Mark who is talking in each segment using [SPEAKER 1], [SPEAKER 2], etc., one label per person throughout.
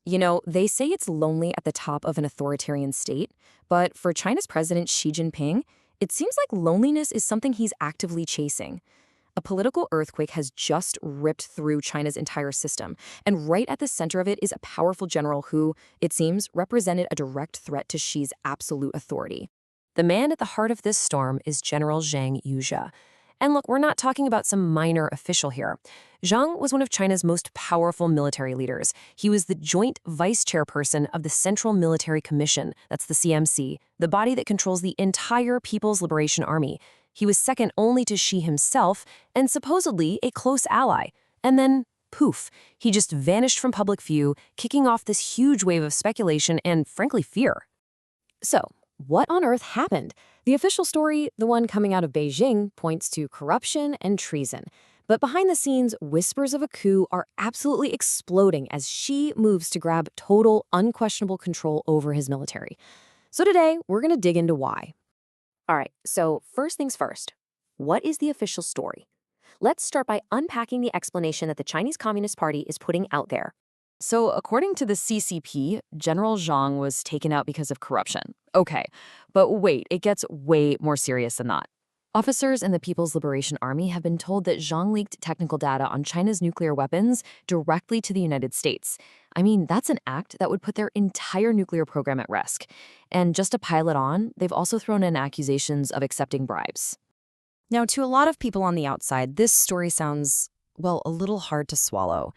[SPEAKER 1] You know, they say it's lonely at the top of an authoritarian state, but for China's president Xi Jinping, it seems like loneliness is something he's actively chasing. A political earthquake has just ripped through China's entire system, and right at the center of it is a powerful general who, it seems, represented a direct threat to Xi's absolute authority. The man at the heart of this storm is General Zhang Youxia. And look, we're not talking about some minor official here. Zhang was one of China's most powerful military leaders. He was the joint vice chairperson of the Central Military Commission, that's the CMC, the body that controls the entire People's Liberation Army. He was second only to Xi himself and supposedly a close ally. And then, poof, he just vanished from public view, kicking off this huge wave of speculation and, frankly, fear. So, what on earth happened? The official story, the one coming out of Beijing, points to corruption and treason. But behind the scenes, whispers of a coup are absolutely exploding as Xi moves to grab total, unquestionable control over his military. So today, we're going to dig into why. All right, so first things first, what is the official story? Let's start by unpacking the explanation that the Chinese Communist Party is putting out there.
[SPEAKER 2] So, according to the CCP, General Zhang was taken out because of corruption. Okay, but wait, it gets way more serious than that. Officers in the People's Liberation Army have been told that Zhang leaked technical data on China's nuclear weapons directly to the United States. I mean, that's an act that would put their entire nuclear program at risk. And just to pile it on, they've also thrown in accusations of accepting bribes.
[SPEAKER 1] Now, to a lot of people on the outside, this story sounds, well, a little hard to swallow.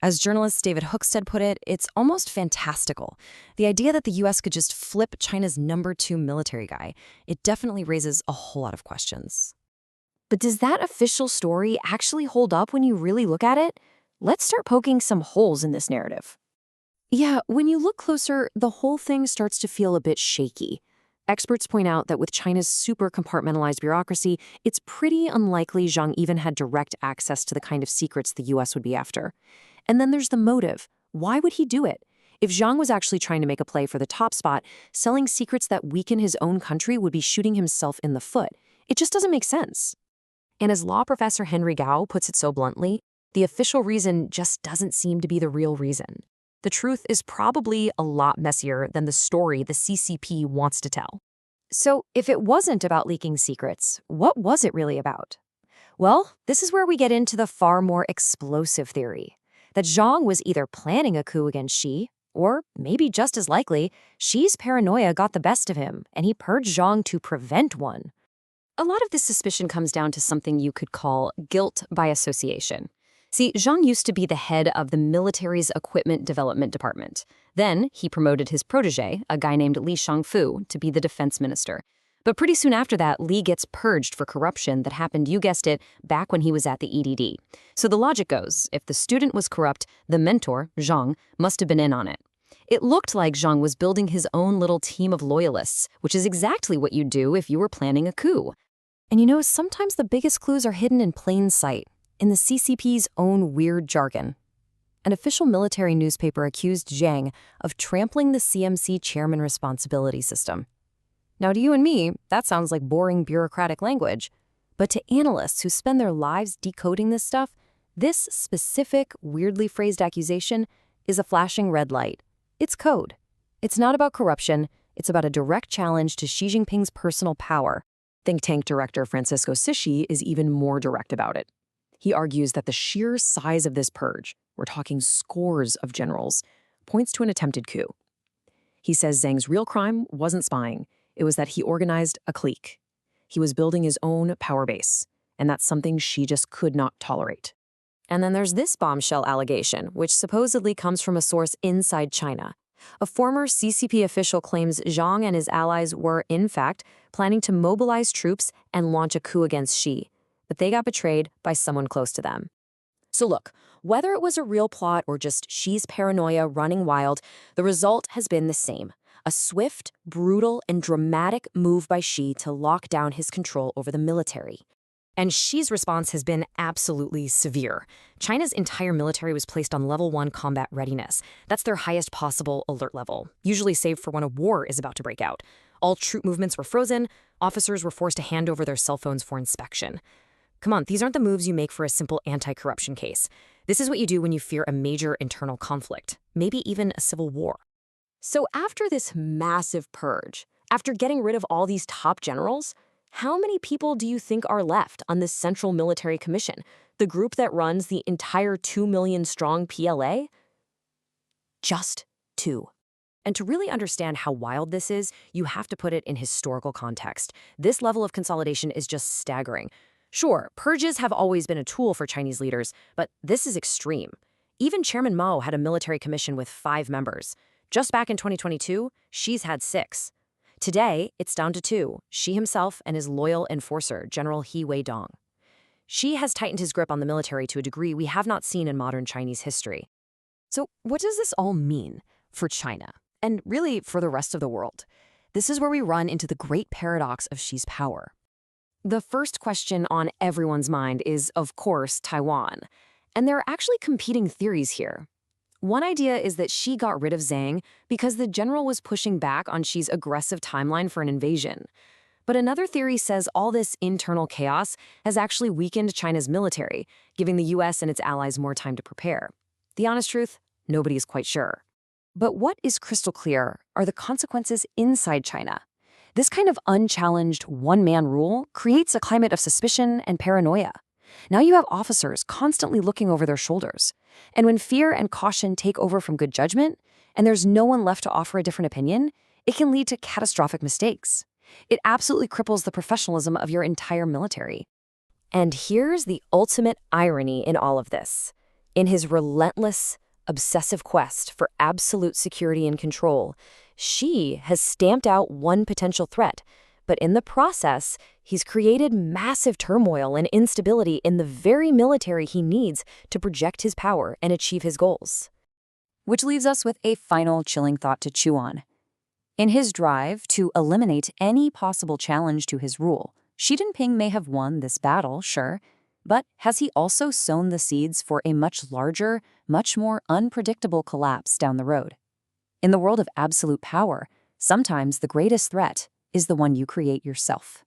[SPEAKER 1] As journalist David Hookstead put it, it's almost fantastical. The idea that the U.S. could just flip China's #2 military guy, it definitely raises a whole lot of questions. But does that official story actually hold up when you really look at it? Let's start poking some holes in this narrative. Yeah, when you look closer, the whole thing starts to feel a bit shaky. Experts point out that with China's super compartmentalized bureaucracy, it's pretty unlikely Zhang even had direct access to the kind of secrets the U.S. would be after. And then there's the motive. Why would he do it? If Zhang was actually trying to make a play for the top spot, selling secrets that weaken his own country would be shooting himself in the foot. It just doesn't make sense. And as law professor Henry Gao puts it so bluntly, the official reason just doesn't seem to be the real reason. The truth is probably a lot messier than the story the CCP wants to tell. So if it wasn't about leaking secrets, what was it really about? Well, this is where we get into the far more explosive theory. That Zhang was either planning a coup against Xi, or maybe just as likely, Xi's paranoia got the best of him, and he purged Zhang to prevent one. A lot of this suspicion comes down to something you could call guilt by association. See, Zhang used to be the head of the military's equipment development department. Then he promoted his protege, a guy named Li Shangfu, to be the defense minister. But pretty soon after that, Li gets purged for corruption that happened, you guessed it, back when he was at the EDD. So the logic goes, if the student was corrupt, the mentor, Zhang, must have been in on it. It looked like Zhang was building his own little team of loyalists, which is exactly what you'd do if you were planning a coup. And you know, sometimes the biggest clues are hidden in plain sight, in the CCP's own weird jargon. An official military newspaper accused Zhang of trampling the CMC chairman responsibility system. Now, to you and me, that sounds like boring bureaucratic language. But to analysts who spend their lives decoding this stuff, this specific, weirdly phrased accusation is a flashing red light. It's code. It's not about corruption. It's about a direct challenge to Xi Jinping's personal power. Think tank director Francisco Sischi is even more direct about it. He argues that the sheer size of this purge, we're talking scores of generals, points to an attempted coup. He says Zhang's real crime wasn't spying. It was that he organized a clique. He was building his own power base, and that's something Xi just could not tolerate. And then there's this bombshell allegation, which supposedly comes from a source inside China. A former CCP official claims Zhang and his allies were, in fact, planning to mobilize troops and launch a coup against Xi, but they got betrayed by someone close to them. So look, whether it was a real plot or just Xi's paranoia running wild, the result has been the same. A swift, brutal, and dramatic move by Xi to lock down his control over the military. And Xi's response has been absolutely severe. China's entire military was placed on level 1 combat readiness. That's their highest possible alert level, usually saved for when a war is about to break out. All troop movements were frozen. Officers were forced to hand over their cell phones for inspection. Come on, these aren't the moves you make for a simple anti-corruption case. This is what you do when you fear a major internal conflict, maybe even a civil war.
[SPEAKER 2] So after this massive purge, after getting rid of all these top generals, how many people do you think are left on this Central Military Commission, the group that runs the entire 2 million strong PLA? Just 2.
[SPEAKER 1] And to really understand how wild this is, you have to put it in historical context. This level of consolidation is just staggering. Sure, purges have always been a tool for Chinese leaders, but this is extreme. Even Chairman Mao had a military commission with 5 members. Just back in 2022, Xi's had 6. Today, it's down to 2, Xi himself and his loyal enforcer, General He Weidong. Xi has tightened his grip on the military to a degree we have not seen in modern Chinese history. So what does this all mean for China, and really for the rest of the world? This is where we run into the great paradox of Xi's power. The first question on everyone's mind is, of course, Taiwan. And there are actually competing theories here. One idea is that Xi got rid of Zhang because the general was pushing back on Xi's aggressive timeline for an invasion. But another theory says all this internal chaos has actually weakened China's military, giving the US and its allies more time to prepare. The honest truth, nobody is quite sure. But what is crystal clear are the consequences inside China. This kind of unchallenged one-man rule creates a climate of suspicion and paranoia. Now you have officers constantly looking over their shoulders. And when fear and caution take over from good judgment, and there's no one left to offer a different opinion, it can lead to catastrophic mistakes. It absolutely cripples the professionalism of your entire military. And here's the ultimate irony in all of this. In his relentless, obsessive quest for absolute security and control, Xi has stamped out one potential threat, but in the process, he's created massive turmoil and instability in the very military he needs to project his power and achieve his goals.
[SPEAKER 2] Which leaves us with a final chilling thought to chew on. In his drive to eliminate any possible challenge to his rule, Xi Jinping may have won this battle, sure, but has he also sown the seeds for a much larger, much more unpredictable collapse down the road? In the world of absolute power, sometimes the greatest threat is the one you create yourself.